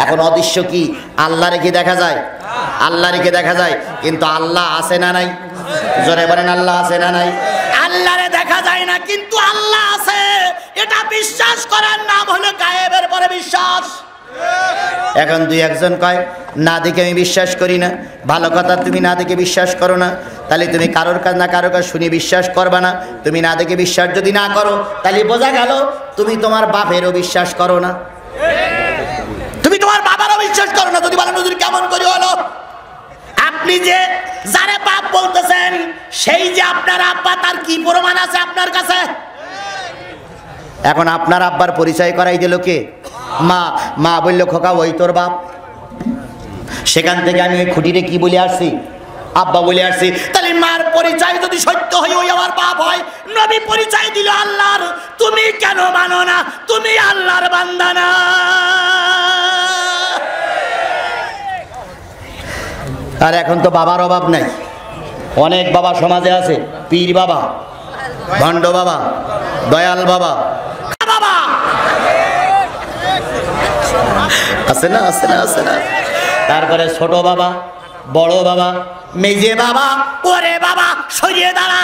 এখন অদৃশ্য কি? আল্লাহ রেখে দেখা যায়, আল্লাহ রেখে দেখা যায়, কিন্তু আল্লাহ আছে না নাই? জোরে বলেন আল্লাহ আছে না নাই? আল্লাহরে দেখা যায় না কিন্তু আল্লাহ আছে, এটা বিশ্বাস করার নাম হলো গায়েবের পরে বিশ্বাস। এখন দুই একজন কয় না দেখে আমি বিশ্বাস করি না। ভালো কথা, তুমি না দেখে বিশ্বাস করো না, তাহলে তুমি কারোর কাজ না কারোর কাজ শুনে বিশ্বাস করবা না। তুমি না দেখে বিশ্বাস যদি না করো তাহলে বোঝা গেল তুমি তোমার বাপেরও বিশ্বাস করো না, তুমি তোমার বাবারও বিশ্বাস করো না। যদি বলেন হুজুর কেমন করে হলো? আপনি যে যারে বাপ বলতেছেন সেই যে আপনার আব্বা, তার কি প্রমাণ আছে আপনার কাছে? এখন আপনার আব্বার পরিচয় করাই দিল কে? মা। মা বলল খোকা ওই তোর বাপ। সেখান থেকে আমি ওই খুঁটিরে কি বলে আসছি? আব্বা বলে আসছি। তাহলে মার পরিচয় যদি সত্য হয় ওই আমার বাপ হয়। নবী পরিচয় দিল আল্লাহর, তুমি কেন মানো না? তুমি আল্লাহর বান্দা না। আর এখন তো বাবার অভাব নাই, অনেক বাবা সমাজে আছে। পীর বাবা, ভণ্ড বাবা, দয়াল বাবা, বাবা আছে না, আছে না, আছে না। তারপরে ছোট বাবা, বড় বাবা, মেজে বাবা, ওরে বাবা সরিয়ে দাঁড়া।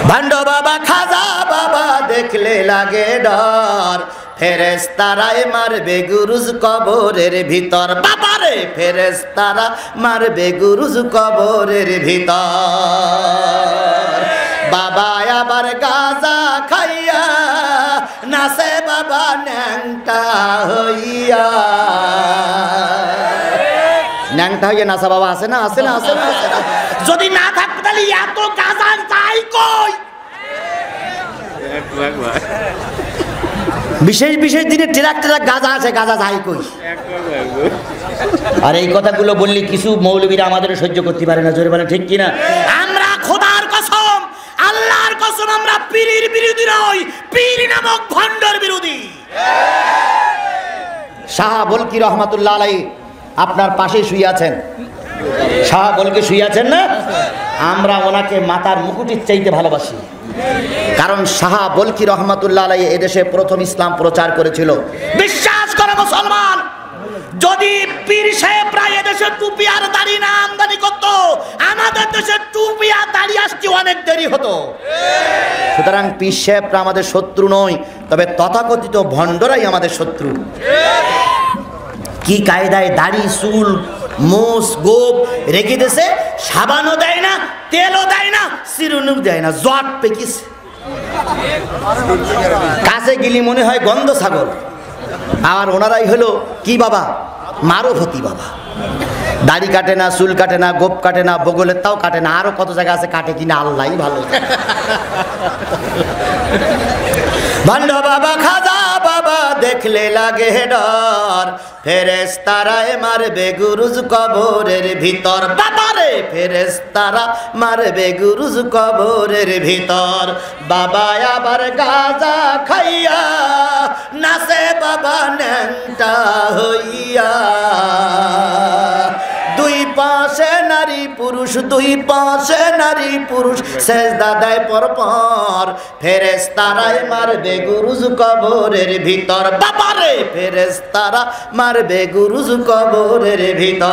ভণ্ড বাবা, খাজা বাবা দেখলে লাগে ডর, ফেরেশতারাই মারবে গুরুজ কবরের ভিতর। বাবারে ফেরেশতারা মারবে গুরুজ কবরের ভিতর। বাবা আবার গাঁজা খাইয়া নাচে বাবা ন্যাংটা হইয়া। ন্যাংটা হইয়া নাচা বাবা আছে না, আছে না, আছে না, আছে না। যদি না থাকতো তাহলে এত গাঁজা চাই কই? বিশেষ বিশেষ দিনে ট্রাক ট্রাক গাঁজা আছে, গাঁজা যাই কই? আর এই কথাগুলো বললে কিছু মৌলবীরা আমাদের সহ্য করতে পারে না। জোরে বলে ঠিক কিনা? আমরা খোদার কসম, আল্লাহর কসম, আমরা পীরের বিরোধী নই, পীর নামক ভণ্ডর বিরোধী। শাহ বলকি রহমাতুল্লাহ আলাইহি আপনার পাশে শুয়ে আছেন, শাহ বলকি শুয়ে আছেন না? আমরা ওনাকে মাথার মুকুটির চাইতে ভালোবাসি, কারণ শাহ বলকি রহমাতুল্লাহ আলাইহি এদেশে প্রথম ইসলাম প্রচার করেছিল। বিশ্বাস করে মুসলমান, যদি পীর সাহেবরা এদেশে টুপি আর দাড়ি না আমদানি করতো, আমাদের দেশে টুপি আর দাড়ি আসতে অনেক দেরি হতো। সুতরাং পীর সাহেবরা আমাদের শত্রু নয়, তবে তথাকথিত ভণ্ডরাই আমাদের শত্রু। কি কায়দায় দাড়ি চুল মোষ গোপ রেখে দিয়েছে, সাবানও দেয় না, তেলও দেয় না, চিরুনিও দেয় না, জট পেকিস। কাছে গেলি মনে হয় গন্ধ ছাগল। আর ওনারাই হলো কি বাবা? মারফতি বাবা। দাড়ি কাটে না, চুল কাটে না, গোপ কাটে না, বগলের তাও কাটে না, আরো কত জায়গা আছে কাটে কিনা আল্লাহই ভালো। ভণ্ড বাবা, খাজা বাবা দেখলে লাগে ডর, ফেরেশতারাই মারবে গুরুজ কবরের ভিতর। বাবারে ফেরেশতারা মারবে গুরুজ কবরের ভিতর। বাবা আবার গাঁজা খাইয়া নাচে বাবা ন্যাংটা হইয়া। দুই পাশে নারী পুরুষ, দুই পাশে নারী পুরুষ সেজদা দেয় পরপর, ফেরেশতারাই মারবে গুরুজ কবরের ভিতর। বাবারে ফেরেশতারা মারবে গুরুজ কবরের ভিতর।